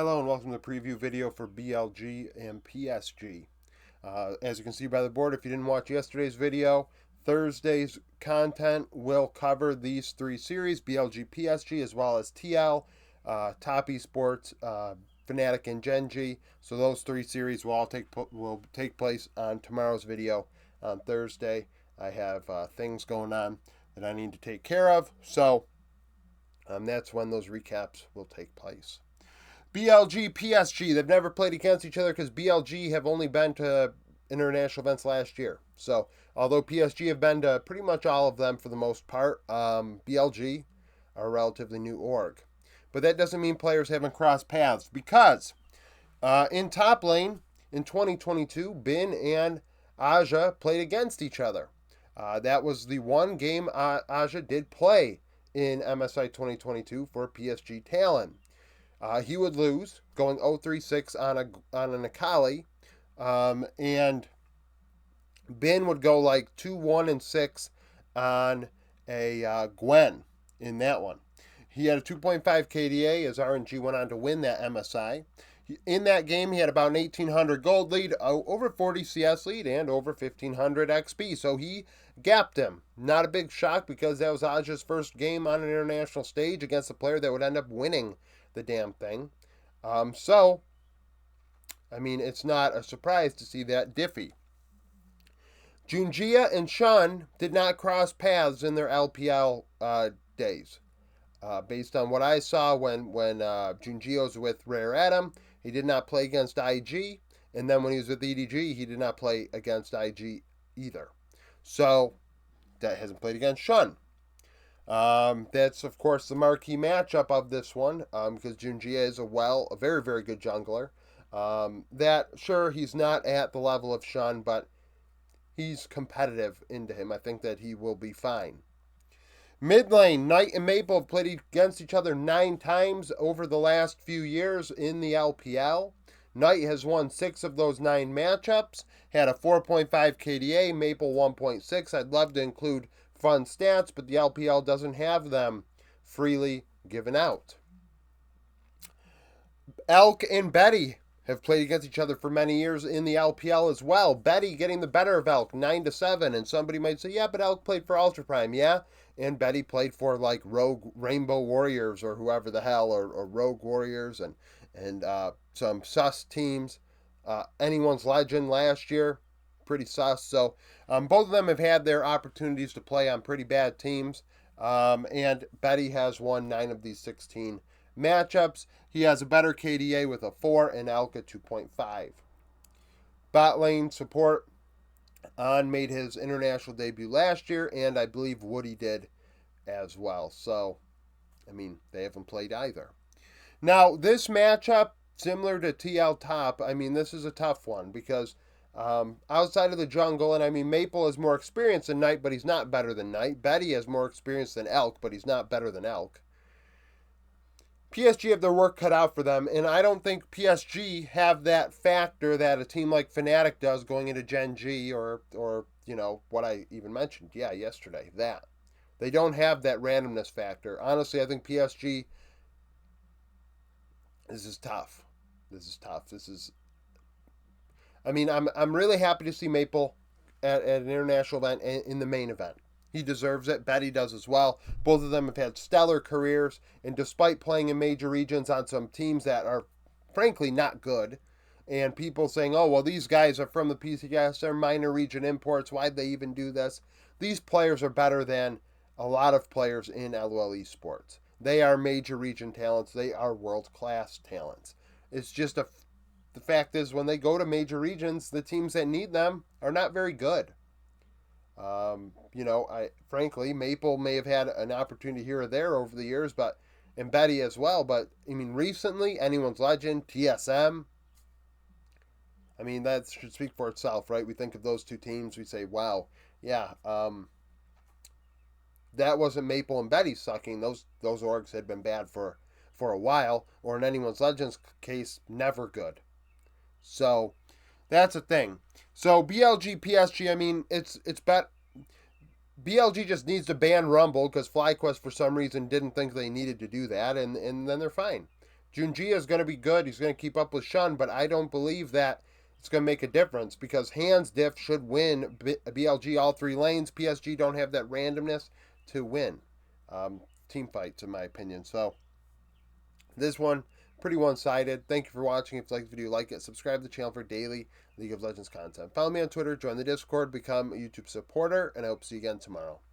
Hello and welcome to the preview video for BLG and PSG. As you can see by the board, if you didn't watch yesterday's video, Thursday's content will cover these three series, BLG, PSG, as well as TL, Top Esports, Fnatic, and Genji. So those three series will all take place on tomorrow's video on Thursday. I have things going on that I need to take care of, so that's when those recaps will take place. BLG, PSG, they've never played against each other because BLG have only been to international events last year. So, although PSG have been to pretty much all of them for the most part, BLG are a relatively new org. But that doesn't mean players haven't crossed paths because in top lane in 2022, Bin and Aja played against each other. That was the one game Aja did play in MSI 2022 for PSG Talon. He would lose, going 0-3-6 on an Akali, and Bin would go like 2-1-6 on a Gwen in that one. He had a 2.5 KDA as RNG went on to win that MSI. In that game, he had about an 1800 gold lead, over 40 CS lead, and over 1500 XP. So he gapped him. Not a big shock because that was Aja's first game on an international stage against a player that would end up winning the damn thing. So, I mean, it's not a surprise to see that Diffie. Junjia and Shun did not cross paths in their LPL days. Based on what I saw when Junjia was with Rare Adam, he did not play against IG. And then when he was with EDG, he did not play against IG either. So, that hasn't played against Shun. That's, of course, the marquee matchup of this one, because Junjia is a very, very good jungler. Sure, he's not at the level of Shun, but he's competitive into him. I think that he will be fine. Mid lane, Knight and Maple have played against each other 9 times over the last few years in the LPL. Knight has won 6 of those 9 matchups, had a 4.5 KDA, Maple 1.6. I'd love to include fun stats, but the LPL doesn't have them freely given out. Elk and Betty have played against each other for many years in the LPL as well. Betty getting the better of Elk, 9-7, and somebody might say, yeah, but Elk played for Ultra Prime, yeah, and Betty played for like Rogue Rainbow Warriors or whoever the hell, or Rogue Warriors and some sus teams. Anyone's Legend last year, pretty sus. So both of them have had their opportunities to play on pretty bad teams, and Betty has won 9 of these 16 matchups. He has a better KDA with a 4 and Elk at 2.5. Bot lane support, On made his international debut last year, and I believe Woody did as well. So, I mean, they haven't played either. Now, this matchup, similar to TL Top, I mean, this is a tough one because outside of the jungle, and I mean, Maple has more experience than Knight, but he's not better than Knight. Betty has more experience than Elk, but he's not better than Elk. PSG have their work cut out for them, and I don't think PSG have that factor that a team like Fnatic does going into Gen G or you know, what I even mentioned, yesterday, that. They don't have that randomness factor. Honestly, I think PSG, this is tough. I mean, I'm really happy to see Maple at an international event in the main event. He deserves it. Betty does as well. Both of them have had stellar careers, and despite playing in major regions on some teams that are frankly not good, and people saying, oh, well, these guys are from the PCS, they're minor region imports, why'd they even do this? These players are better than a lot of players in LOL esports. They are major region talents. They are world-class talents. It's just the fact is, when they go to major regions, the teams that need them are not very good. You know, frankly, Maple may have had an opportunity here or there over the years, and Betty as well. But I mean, recently, Anyone's Legend, TSM. I mean, that should speak for itself, right? We think of those two teams, we say, wow, yeah, that wasn't Maple and Betty sucking. Those orgs had been bad for a while, or in Anyone's Legends case, never good. So that's a thing. So BLG, PSG, I mean, it's BLG just needs to ban Rumble because FlyQuest for some reason didn't think they needed to do that, and then they're fine. Junji is going to be good. He's going to keep up with Shun, but I don't believe that it's going to make a difference because hands diff should win BLG all 3 lanes. PSG don't have that randomness to win team fights, in my opinion. So this one, pretty one-sided. Thank you for watching. If you like the video, like it. Subscribe to the channel for daily League of Legends content. Follow me on Twitter, join the Discord, become a YouTube supporter, and I hope to see you again tomorrow.